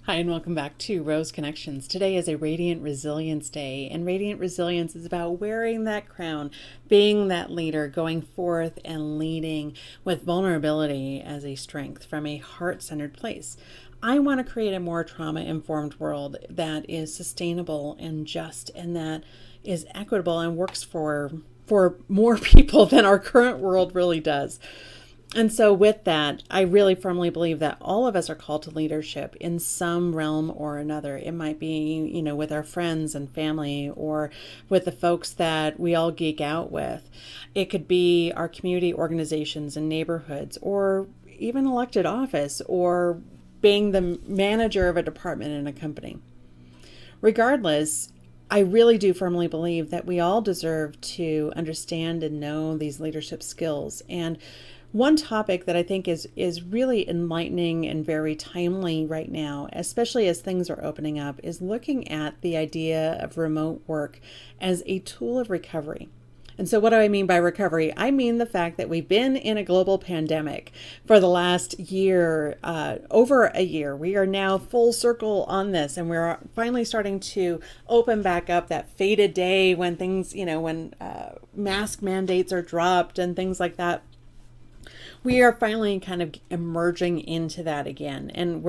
Hi, and welcome back to Rose Connections. Today is a Radiant Resilience Day, and Radiant Resilience is about wearing that crown, being that leader, going forth and leading with vulnerability as a strength from a heart-centered place. I want to create a more trauma-informed world that is sustainable and just, and that is equitable and works for more people than our current world really does. And so, with that, I really firmly believe that all of us are called to leadership in some realm or another. It might be, with our friends and family or with the folks that we all geek out with. It could be our community organizations and neighborhoods, or even elected office, or being the manager of a department in a company. Regardless, I really do firmly believe that we all deserve to understand and know these leadership skills. And one topic that I think is really enlightening and very timely right now, especially as things are opening up, is looking at the idea of remote work as a tool of recovery. And so what do I mean by recovery? I mean the fact that we've been in a global pandemic for the last year, over a year. We are now full circle on this, and we're finally starting to open back up that fated day when things, when mask mandates are dropped and things like that. We are finally kind of emerging into that again. And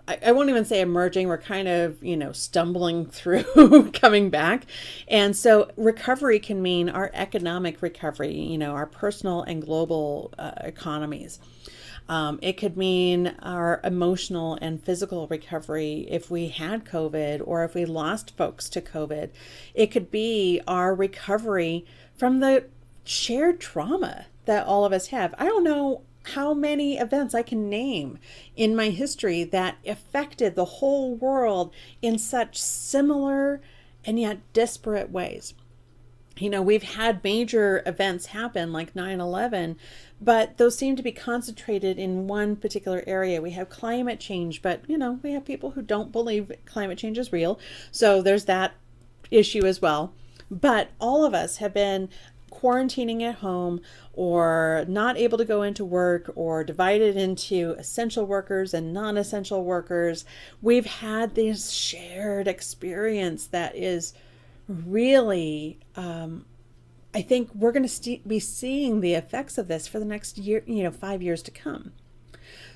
I won't even say emerging, we're kind of, stumbling through coming back. And so recovery can mean our economic recovery, our personal and global economies. It could mean our emotional and physical recovery if we had COVID or if we lost folks to COVID. It could be our recovery from the shared trauma that all of us have. I don't know how many events I can name in my history that affected the whole world in such similar and yet disparate ways. We've had major events happen like 9/11, but those seem to be concentrated in one particular area. We have climate change, but we have people who don't believe climate change is real. So there's that issue as well. But all of us have been quarantining at home or not able to go into work or divided into essential workers and non-essential workers. We've had this shared experience that is really, I think we're going to be seeing the effects of this for the next year, 5 years to come.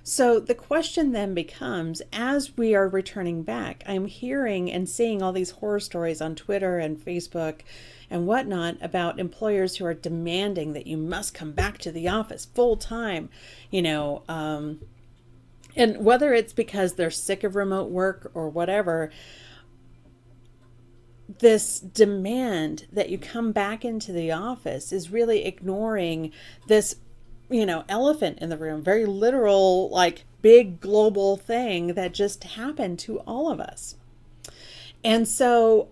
So the question then becomes, as we are returning back, I'm hearing and seeing all these horror stories on Twitter and Facebook and whatnot about employers who are demanding that you must come back to the office full time, and whether it's because they're sick of remote work or whatever, this demand that you come back into the office is really ignoring this elephant in the room, very literal, like big global thing that just happened to all of us. And so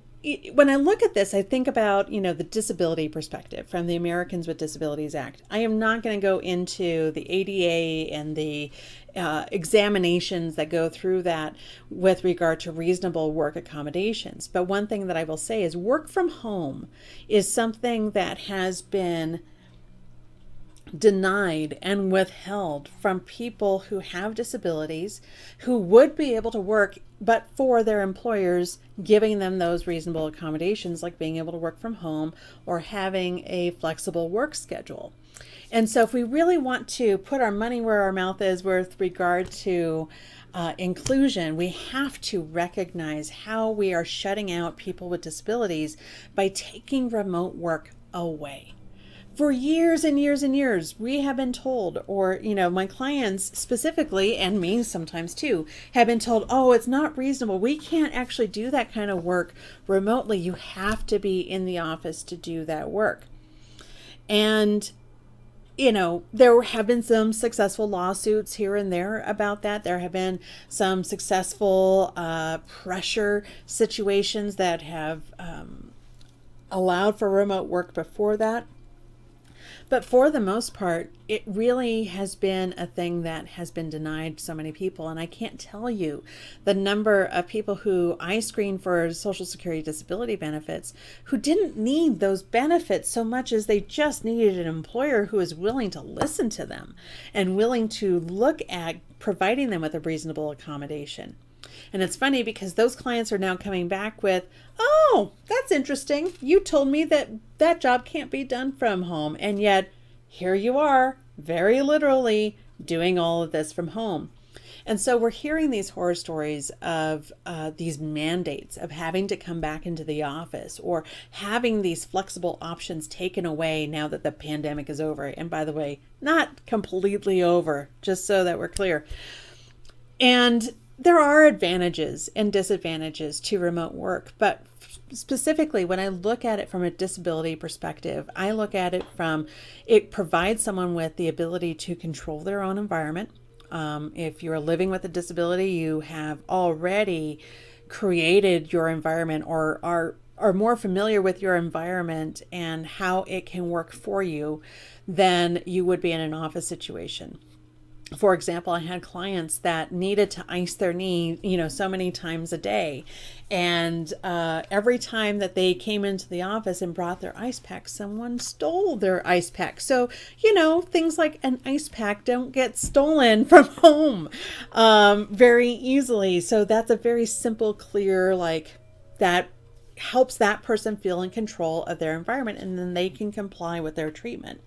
when I look at this, I think about, the disability perspective from the Americans with Disabilities Act. I am not going to go into the ADA and the examinations that go through that with regard to reasonable work accommodations. But one thing that I will say is work from home is something that has been denied and withheld from people who have disabilities, who would be able to work, but for their employers giving them those reasonable accommodations, like being able to work from home or having a flexible work schedule. And so if we really want to put our money where our mouth is with regard to inclusion, we have to recognize how we are shutting out people with disabilities by taking remote work away. For years and years and years, we have been told, or, my clients specifically, and me sometimes too, have been told, oh, it's not reasonable. We can't actually do that kind of work remotely. You have to be in the office to do that work. And, there have been some successful lawsuits here and there about that. There have been some successful pressure situations that have allowed for remote work before that. But for the most part, it really has been a thing that has been denied so many people. And I can't tell you the number of people who I screened for Social Security disability benefits who didn't need those benefits so much as they just needed an employer who is willing to listen to them and willing to look at providing them with a reasonable accommodation. And it's funny because those clients are now coming back with, oh, that's interesting. You told me that that job can't be done from home. And yet here you are, very literally doing all of this from home. And so we're hearing these horror stories of these mandates of having to come back into the office or having these flexible options taken away now that the pandemic is over. And by the way, not completely over, just so that we're clear. And there are advantages and disadvantages to remote work, but specifically when I look at it from a disability perspective, I look at it from it provides someone with the ability to control their own environment. If you're living with a disability, you have already created your environment or are more familiar with your environment and how it can work for you than you would be in an office situation. For example, I had clients that needed to ice their knee, so many times a day. And every time that they came into the office and brought their ice pack, someone stole their ice pack. So, things like an ice pack don't get stolen from home very easily. So that's a very simple, clear, that helps that person feel in control of their environment, and then they can comply with their treatment.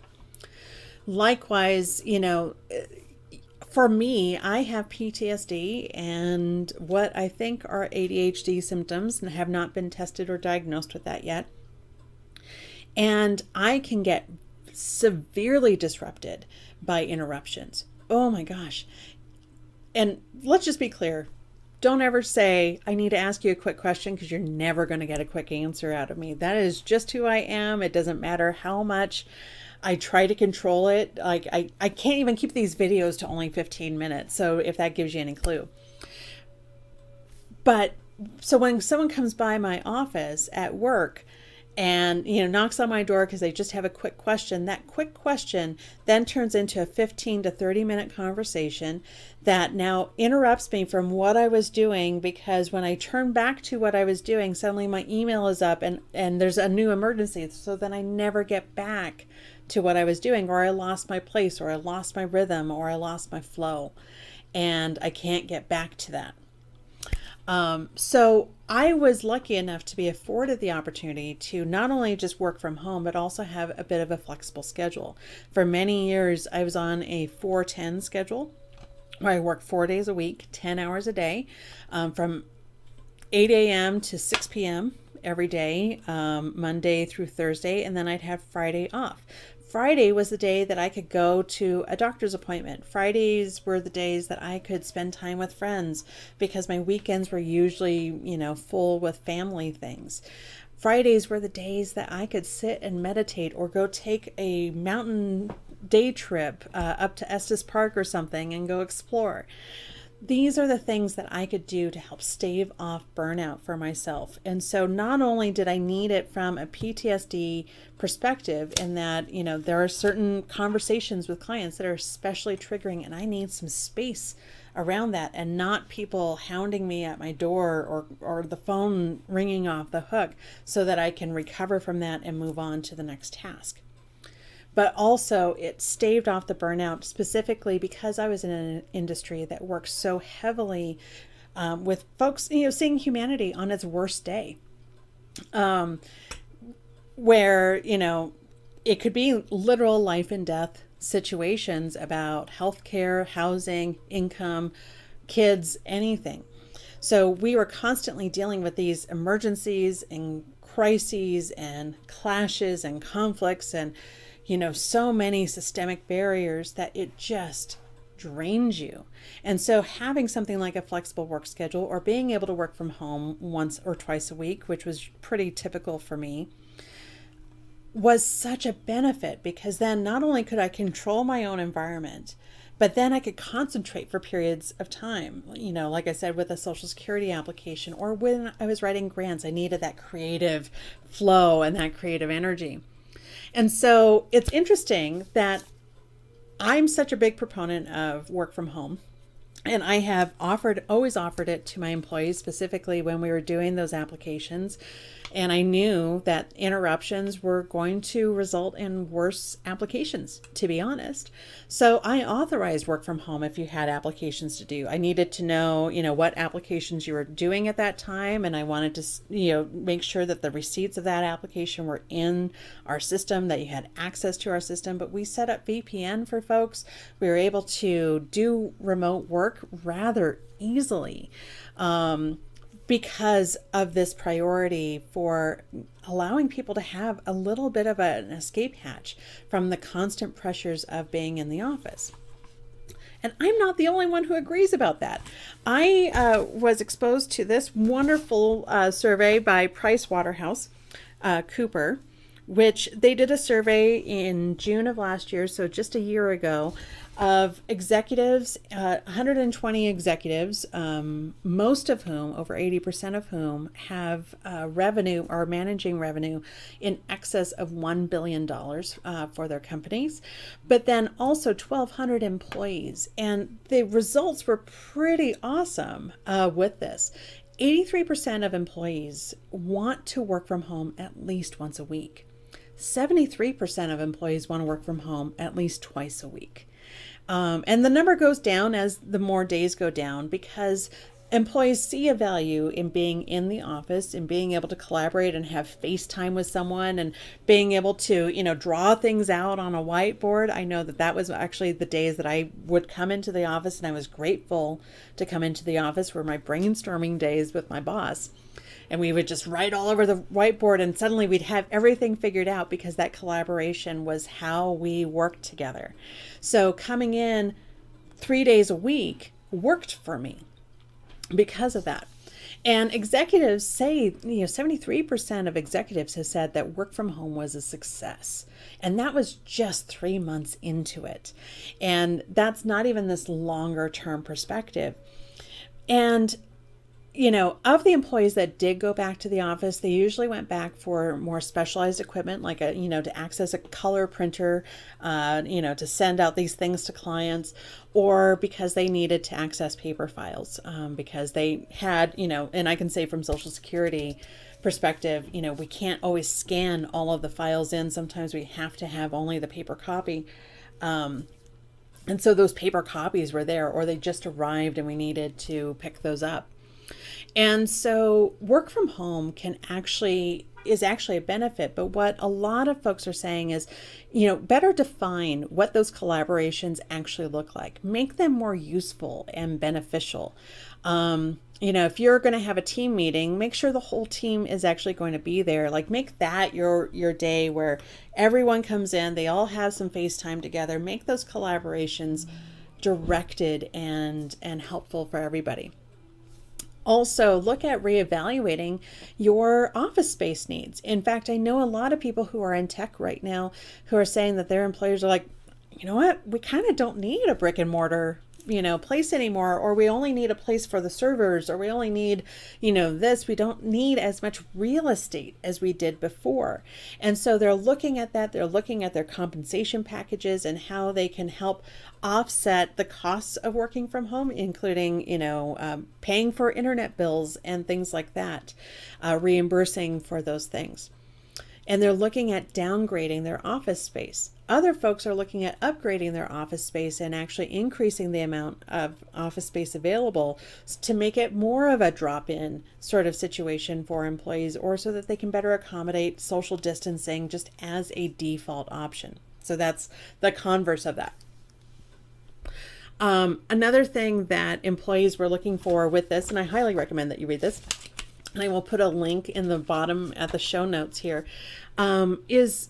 Likewise, for me, I have PTSD and what I think are ADHD symptoms and have not been tested or diagnosed with that yet. And I can get severely disrupted by interruptions. Oh my gosh. And let's just be clear. Don't ever say, I need to ask you a quick question, because you're never going to get a quick answer out of me. That is just who I am. It doesn't matter how much I try to control it. Like I can't even keep these videos to only 15 minutes. So if that gives you any clue. But so when someone comes by my office at work and, knocks on my door because they just have a quick question, that quick question then turns into a 15 to 30 minute conversation that now interrupts me from what I was doing, because when I turn back to what I was doing, suddenly my email is up and there's a new emergency. So then I never get back to what I was doing, or I lost my place, or I lost my rhythm, or I lost my flow, and I can't get back to that. So I was lucky enough to be afforded the opportunity to not only just work from home, but also have a bit of a flexible schedule. For many years, I was on a 4-10 schedule where I worked 4 days a week, 10 hours a day, from 8 a.m. to 6 p.m. every day, Monday through Thursday, and then I'd have Friday off. Friday was the day that I could go to a doctor's appointment. Fridays were the days that I could spend time with friends, because my weekends were usually, full with family things. Fridays were the days that I could sit and meditate or go take a mountain day trip up to Estes Park or something and go explore. These are the things that I could do to help stave off burnout for myself. And so not only did I need it from a PTSD perspective, in that, there are certain conversations with clients that are especially triggering, and I need some space around that and not people hounding me at my door or the phone ringing off the hook, so that I can recover from that and move on to the next task. But also it staved off the burnout, specifically because I was in an industry that works so heavily with folks, seeing humanity on its worst day, where, it could be literal life and death situations about healthcare, housing, income, kids, anything. So we were constantly dealing with these emergencies and crises and clashes and conflicts and so many systemic barriers that it just drains you. And so having something like a flexible work schedule, or being able to work from home once or twice a week, which was pretty typical for me, was such a benefit, because then not only could I control my own environment, but then I could concentrate for periods of time. Like I said, with a Social Security application, or when I was writing grants, I needed that creative flow and that creative energy. And so it's interesting that I'm such a big proponent of work from home. And I have always offered it to my employees, specifically when we were doing those applications. And I knew that interruptions were going to result in worse applications, to be honest. So I authorized work from home if you had applications to do. I needed to know, what applications you were doing at that time. And I wanted to, make sure that the receipts of that application were in our system, that you had access to our system. But we set up VPN for folks. We were able to do remote work rather easily. Because of this priority for allowing people to have a little bit of an escape hatch from the constant pressures of being in the office. And I'm not the only one who agrees about that. I was exposed to this wonderful survey by Pricewaterhouse Cooper, which they did a survey in June of last year, so just a year ago, of executives, 120 executives, most of whom, over 80% of whom, have revenue or managing revenue in excess of $1 billion for their companies, but then also 1,200 employees. And the results were pretty awesome with this. 83% of employees want to work from home at least once a week. 73% of employees want to work from home at least twice a week. And the number goes down as the more days go down, because employees see a value in being in the office and being able to collaborate and have FaceTime with someone and being able to, draw things out on a whiteboard. I know that was actually the days that I would come into the office, and I was grateful to come into the office were my brainstorming days with my boss. And we would just write all over the whiteboard, and suddenly we'd have everything figured out because that collaboration was how we worked together. So coming in 3 days a week worked for me because of that. And executives say, 73% of executives have said that work from home was a success. And that was just 3 months into it. And that's not even this longer term perspective. And of the employees that did go back to the office, they usually went back for more specialized equipment, like to access a color printer, to send out these things to clients, or because they needed to access paper files, because they had, and I can say from Social Security perspective, we can't always scan all of the files in. Sometimes we have to have only the paper copy. And so those paper copies were there, or they just arrived and we needed to pick those up. And so work from home is actually a benefit. But what a lot of folks are saying is, better define what those collaborations actually look like. Make them more useful and beneficial. If you're going to have a team meeting, make sure the whole team is actually going to be there. Like, make that your day where everyone comes in, they all have some FaceTime together. Make those collaborations directed and helpful for everybody. Also, look at reevaluating your office space needs. In fact, I know a lot of people who are in tech right now who are saying that their employers are like, you know what, we kind of don't need a brick and mortar place anymore, or we only need a place for the servers, or we only need, this. We don't need as much real estate as we did before. And so they're looking at that. They're looking at their compensation packages and how they can help offset the costs of working from home, including, paying for internet bills and things like that, reimbursing for those things. And they're looking at downgrading their office space. Other folks are looking at upgrading their office space and actually increasing the amount of office space available to make it more of a drop-in sort of situation for employees, or so that they can better accommodate social distancing just as a default option. So that's the converse of that. Another thing that employees were looking for with this, and I highly recommend that you read this, and I will put a link in the bottom at the show notes here, is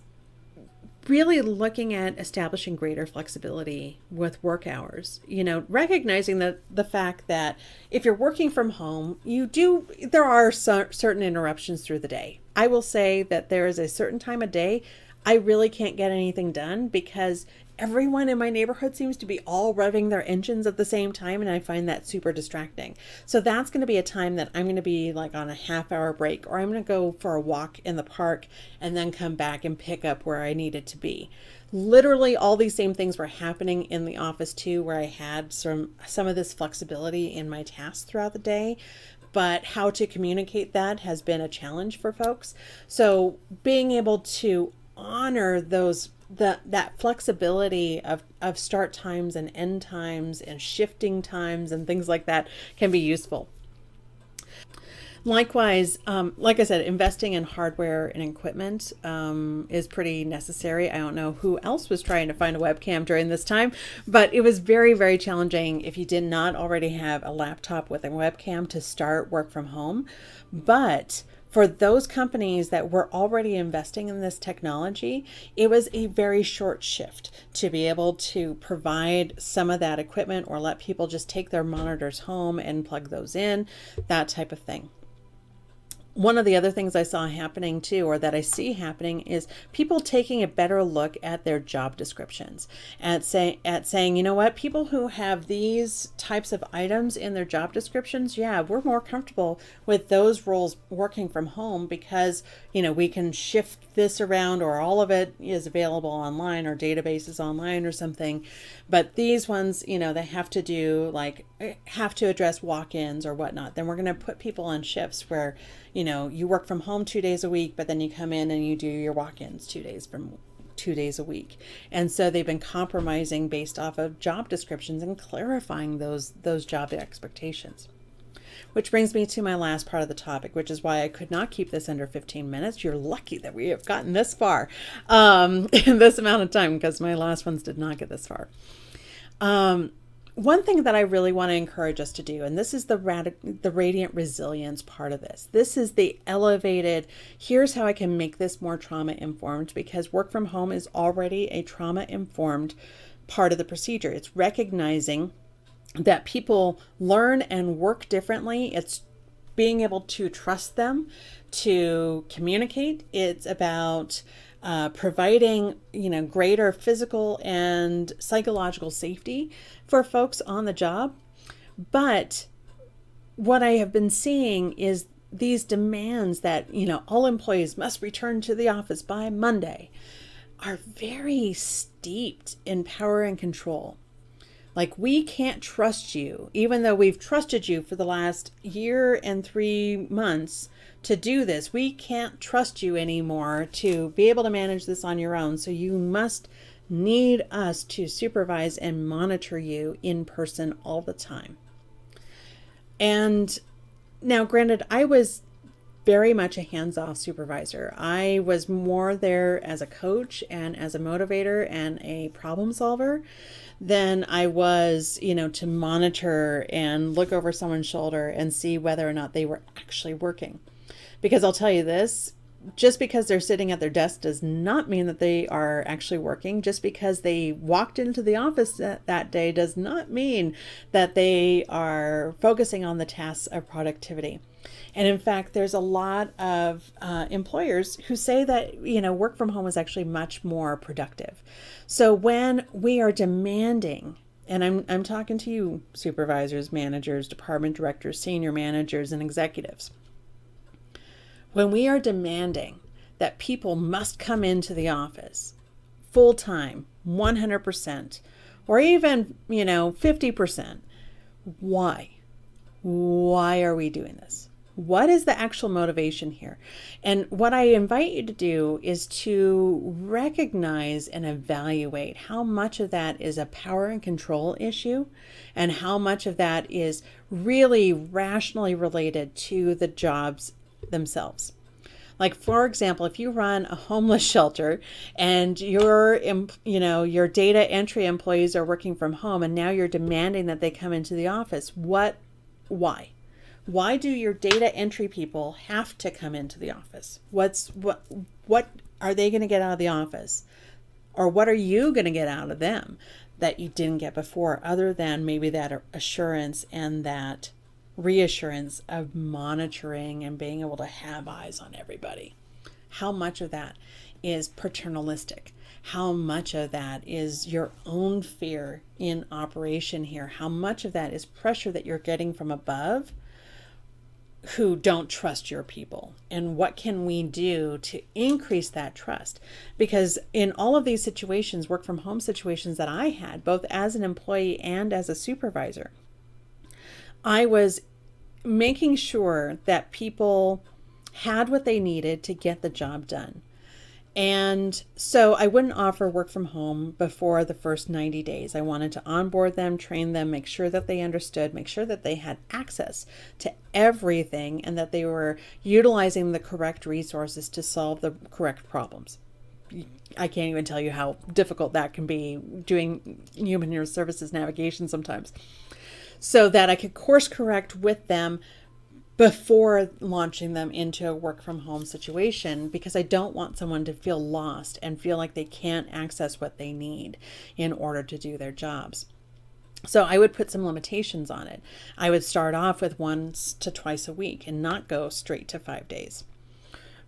really looking at establishing greater flexibility with work hours. Recognizing the fact that if you're working from home, there are certain interruptions through the day. I will say that there is a certain time of day I really can't get anything done because everyone in my neighborhood seems to be all revving their engines at the same time, and I find that super distracting. So that's going to be a time that I'm going to be like on a half-hour break, or I'm going to go for a walk in the park and then come back and pick up where I needed to be. Literally all these same things were happening in the office too, where I had some of this flexibility in my tasks throughout the day. but how to communicate that has been a challenge for folks. So being able to honor that flexibility of start times and end times and shifting times and things like that can be useful. Likewise, like I said, investing in hardware and equipment is pretty necessary. I don't know who else was trying to find a webcam during this time, but it was very, very challenging if you did not already have a laptop with a webcam to start work from home. But for those companies that were already investing in this technology, it was a very short shift to be able to provide some of that equipment or let people just take their monitors home and plug those in, that type of thing. One of the other things I saw happening too, or that I see happening, is people taking a better look at their job descriptions, at saying, you know what, people who have these types of items in their job descriptions, yeah, we're more comfortable with those roles working from home because, we can shift this around, or all of it is available online or databases online or something. But these ones, they have to address walk-ins or whatnot. Then we're going to put people on shifts where, you work from home 2 days a week, but then you come in and you do your walk-ins 2 days a week. And so they've been compromising based off of job descriptions and clarifying those job expectations. Which brings me to my last part of the topic, which is why I could not keep this under 15 minutes. You're lucky that we have gotten this far in this amount of time, because my last ones did not get this far. One thing that I really want to encourage us to do, and this is the radiant resilience part of this. This is the elevated, here's how I can make this more trauma informed, because work from home is already a trauma informed part of the procedure. It's recognizing that people learn and work differently. It's being able to trust them to communicate. It's about providing, greater physical and psychological safety for folks on the job. But what I have been seeing is these demands that, all employees must return to the office by Monday are very steeped in power and control. Like, we can't trust you, even though we've trusted you for the last year and 3 months to do this. We can't trust you anymore to be able to manage this on your own. So you must need us to supervise and monitor you in person all the time. And now, granted, I was very much a hands-off supervisor. I was more there as a coach and as a motivator and a problem solver than I was, to monitor and look over someone's shoulder and see whether or not they were actually working. Because I'll tell you this, just because they're sitting at their desk does not mean that they are actually working. Just because they walked into the office that day does not mean that they are focusing on the tasks of productivity. And in fact, there's a lot of employers who say that, work from home is actually much more productive. So when we are demanding, and I'm talking to you supervisors, managers, department directors, senior managers, and executives, when we are demanding that people must come into the office full time, 100%, or even, 50%, why? Why are we doing this? What is the actual motivation here? And what I invite you to do is to recognize and evaluate how much of that is a power and control issue and how much of that is really rationally related to the jobs themselves. Like, for example, if you run a homeless shelter and your data entry employees are working from home and now you're demanding that they come into the office, why? Why do your data entry people have to come into the office? What are they going to get out of the office? Or what are you going to get out of them that you didn't get before, other than maybe that assurance and that reassurance of monitoring and being able to have eyes on everybody? How much of that is paternalistic? How much of that is your own fear in operation here? How much of that is pressure that you're getting from above who don't trust your people? And what can we do to increase that trust? Because in all of these situations, work from home situations that I had, both as an employee and as a supervisor, I was making sure that people had what they needed to get the job done. And so I wouldn't offer work from home before the first 90 days. I wanted to onboard them, train them, make sure that they understood, make sure that they had access to everything, and that they were utilizing the correct resources to solve the correct problems. I can't even tell you how difficult that can be doing human services navigation sometimes. So that I could course correct with them before launching them into a work from home situation, because I don't want someone to feel lost and feel like they can't access what they need in order to do their jobs. So I would put some limitations on it. I would start off with once to twice a week and not go straight to 5 days.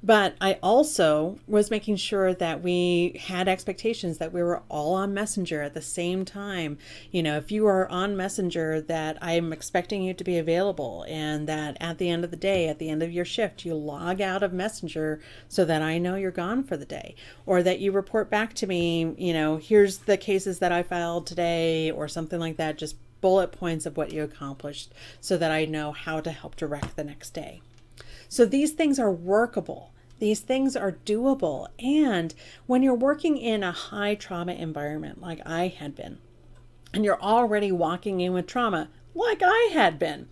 But I also was making sure that we had expectations that we were all on Messenger at the same time. You know, if you are on Messenger, that I'm expecting you to be available, and that at the end of the day, at the end of your shift, you log out of Messenger so that I know you're gone for the day, or that you report back to me, you know, here's the cases that I filed today, or something like that, just bullet points of what you accomplished so that I know how to help direct the next day. So these things are workable. These things are doable. And when you're working in a high trauma environment like I had been, and you're already walking in with trauma like I had been,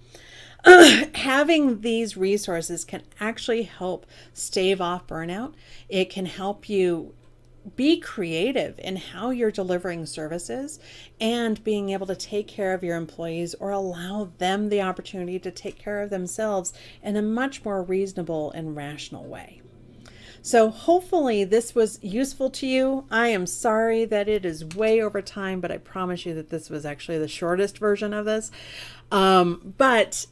having these resources can actually help stave off burnout. It can help you be creative in how you're delivering services and being able to take care of your employees, or allow them the opportunity to take care of themselves in a much more reasonable and rational way. So hopefully this was useful to you. I am sorry that it is way over time, but I promise you that this was actually the shortest version of this. But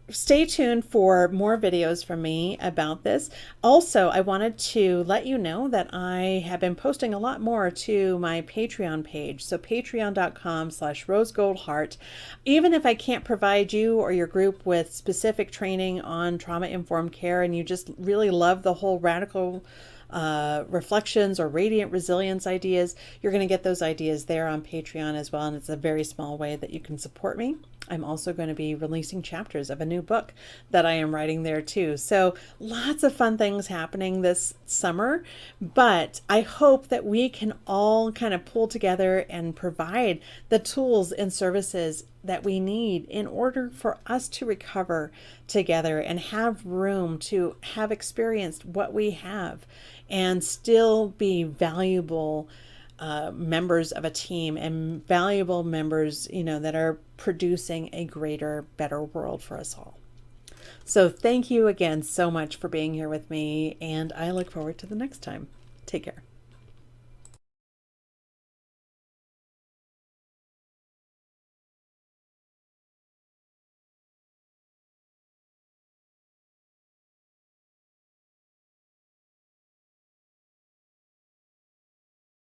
stay tuned for more videos from me about this. Also, I wanted to let you know that I have been posting a lot more to my Patreon page. So patreon.com/rosegoldheart. Even if I can't provide you or your group with specific training on trauma-informed care, and you just really love the whole radical reflections or radiant resilience ideas, you're going to get those ideas there on Patreon as well. And it's a very small way that you can support me. I'm also going to be releasing chapters of a new book that I am writing there too. So lots of fun things happening this summer, but I hope that we can all kind of pull together and provide the tools and services that we need in order for us to recover together and have room to have experienced what we have and still be valuable members of a team, and valuable members, you know, that are producing a greater, better world for us all. So thank you again so much for being here with me, and I look forward to the next time. Take care.